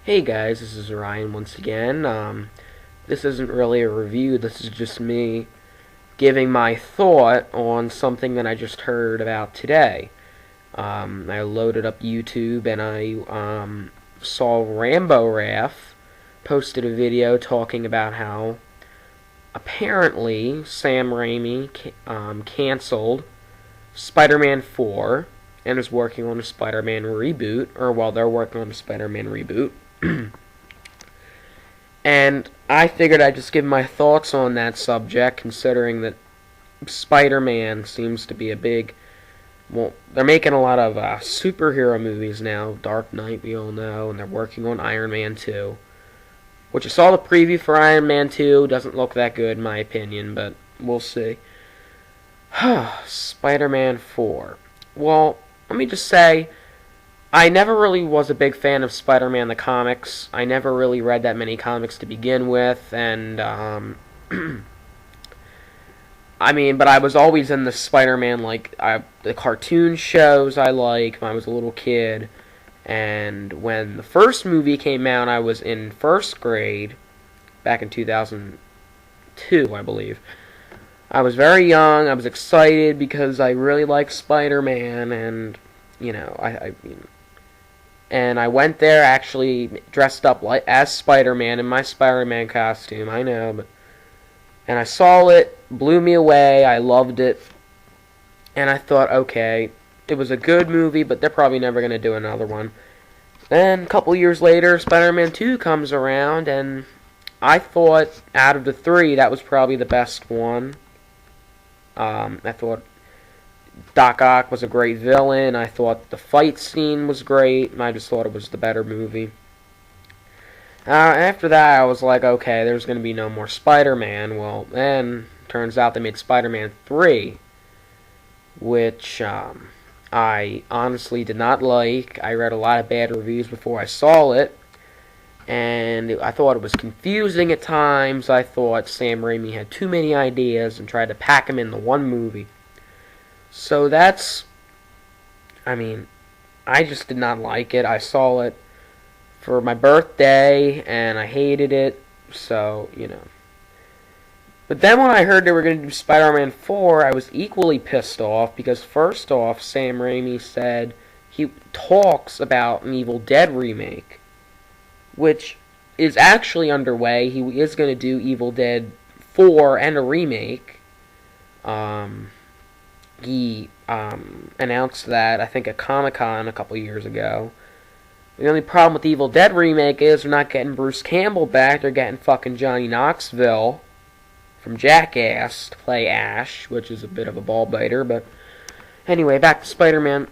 Hey guys, this is Ryan once again. This isn't really a review, this is just me giving my thought on something that I just heard about today. I loaded up YouTube and I saw Rambo Raff posted a video talking about how apparently Sam Raimi canceled Spider-Man 4 and is working on a Spider-Man reboot, or while they're working on a Spider-Man reboot. And I figured I'd just give my thoughts on that subject, considering that Spider-Man seems to be a big... Well, they're making a lot of superhero movies now. Dark Knight, we all know, and they're working on Iron Man 2. Which I saw the preview for Iron Man 2. Doesn't look that good, in my opinion, but we'll see. Spider-Man 4. Well, let me just say, I never really was a big fan of Spider-Man the comics. I never really read that many comics to begin with, and but I was always in the Spider-Man, the cartoon shows I liked when I was a little kid. And when the first movie came out, I was in first grade, back in 2002, I believe. I was very young. I was excited because I really liked Spider-Man, and and I went there actually dressed up as Spider-Man in my Spider-Man costume. I know, and I saw it, blew me away. I loved it, and I thought, okay, it was a good movie, but they're probably never going to do another one. Then a couple years later, Spider-Man 2 comes around, and I thought out of the three, that was probably the best one. I thought Doc Ock was a great villain. I thought the fight scene was great, and I just thought it was the better movie. After that, I was like, okay, there's going to be no more Spider-Man. Well, then, turns out they made Spider-Man 3, which I honestly did not like. I read a lot of bad reviews before I saw it, and I thought it was confusing at times. I thought Sam Raimi had too many ideas and tried to pack them into one movie. So I just did not like it. I saw it for my birthday, and I hated it, so. But then when I heard they were going to do Spider-Man 4, I was equally pissed off, because first off, Sam Raimi said he talks about an Evil Dead remake, which is actually underway. He is going to do Evil Dead 4 and a remake. He announced that, I think, at Comic-Con a couple years ago. The only problem with the Evil Dead remake is they're not getting Bruce Campbell back. They're getting fucking Johnny Knoxville from Jackass to play Ash, which is a bit of a ball biter. But anyway, back to Spider-Man.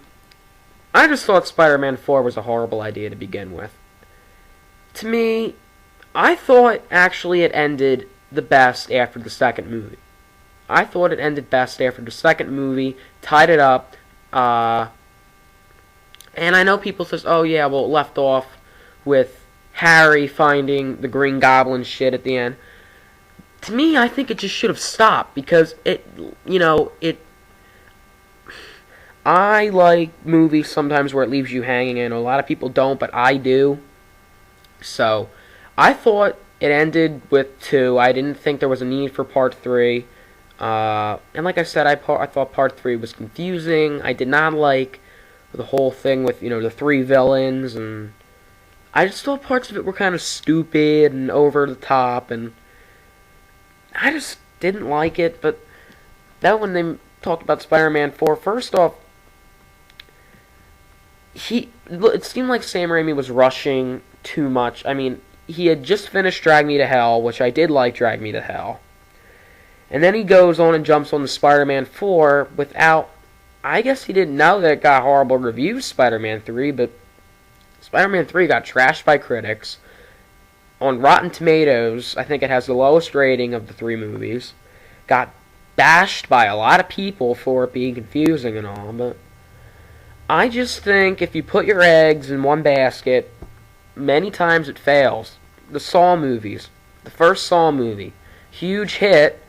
I just thought Spider-Man 4 was a horrible idea to begin with. To me, I thought actually it ended the best after the second movie. I thought it ended best after the second movie, tied it up, and I know people says, oh yeah, well, it left off with Harry finding the Green Goblin shit at the end. To me, I think it just should have stopped, because I like movies sometimes where it leaves you hanging, and a lot of people don't, but I do. So, I thought it ended with 2. I didn't think there was a need for part 3. And like I said, I thought part 3 was confusing. I did not like the whole thing with, the 3 villains, and I just thought parts of it were kind of stupid and over the top, and I just didn't like it. But then when they talked about Spider-Man 4, first off, it seemed like Sam Raimi was rushing too much. He had just finished Drag Me to Hell, which I did like Drag Me to Hell. And then he goes on and jumps on the Spider-Man 4 without... I guess he didn't know that it got horrible reviews, Spider-Man 3, but Spider-Man 3 got trashed by critics. On Rotten Tomatoes, I think it has the lowest rating of the 3 movies. Got bashed by a lot of people for it being confusing and all, but I just think if you put your eggs in one basket, many times it fails. The Saw movies. The first Saw movie. Huge hit.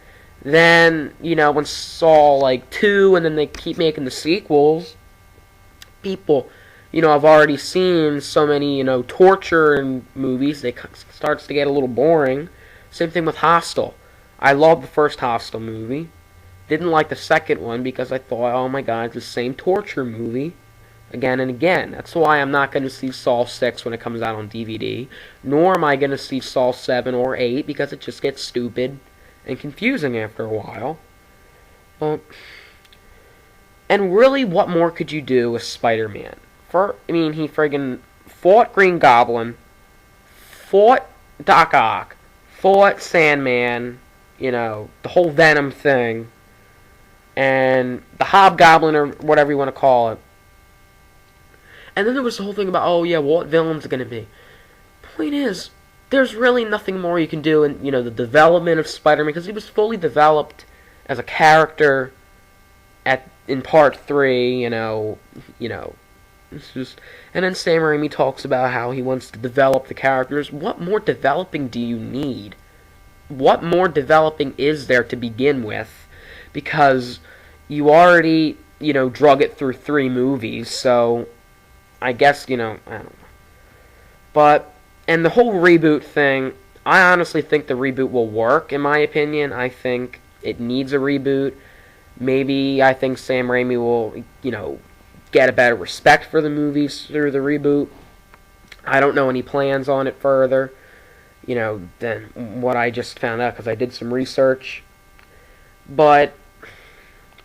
Then, when Saw, 2, and then they keep making the sequels, people I've already seen so many, torture in movies, it starts to get a little boring. Same thing with Hostel. I loved the first Hostel movie. Didn't like the second one because I thought, oh my god, it's the same torture movie again and again. That's why I'm not going to see Saw 6 when it comes out on DVD, nor am I going to see Saw 7 or 8 because it just gets stupid and confusing after a while. But, and really, what more could you do with Spider-Man? He friggin' fought Green Goblin, fought Doc Ock, fought Sandman, the whole Venom thing, and the Hobgoblin, or whatever you want to call it. And then there was the whole thing about, oh yeah, what villain's it going to be? Point is, there's really nothing more you can do in, the development of Spider-Man, because he was fully developed as a character in part 3, it's just, and then Sam Raimi talks about how he wants to develop the characters. What more developing do you need? What more developing is there to begin with? Because you already, drug it through 3 movies, so I guess, I don't know. But, and the whole reboot thing, I honestly think the reboot will work, in my opinion. I think it needs a reboot. Maybe I think Sam Raimi will, get a better respect for the movies through the reboot. I don't know any plans on it further, than what I just found out because I did some research. But,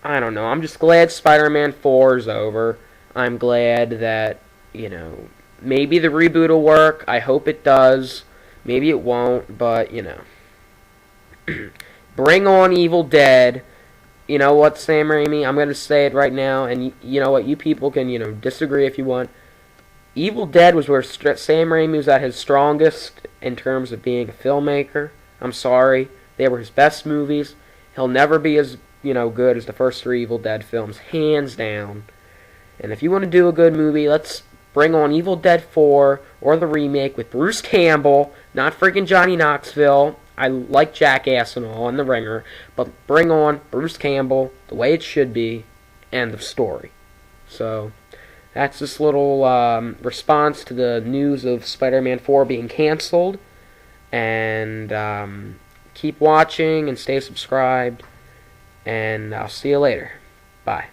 I don't know. I'm just glad Spider-Man 4 is over. I'm glad that, maybe the reboot will work. I hope it does. Maybe it won't, but, bring on Evil Dead. You know what, Sam Raimi? I'm going to say it right now, and you know what? You people can, disagree if you want. Evil Dead was where Sam Raimi was at his strongest in terms of being a filmmaker. I'm sorry. They were his best movies. He'll never be as, good as the first 3 Evil Dead films, hands down. And if you want to do a good movie, let's bring on Evil Dead 4 or the remake with Bruce Campbell, not freaking Johnny Knoxville. I like Jackass and all, and The Ringer, but bring on Bruce Campbell the way it should be, end of story. So, that's this little response to the news of Spider-Man 4 being canceled, and keep watching and stay subscribed, and I'll see you later. Bye.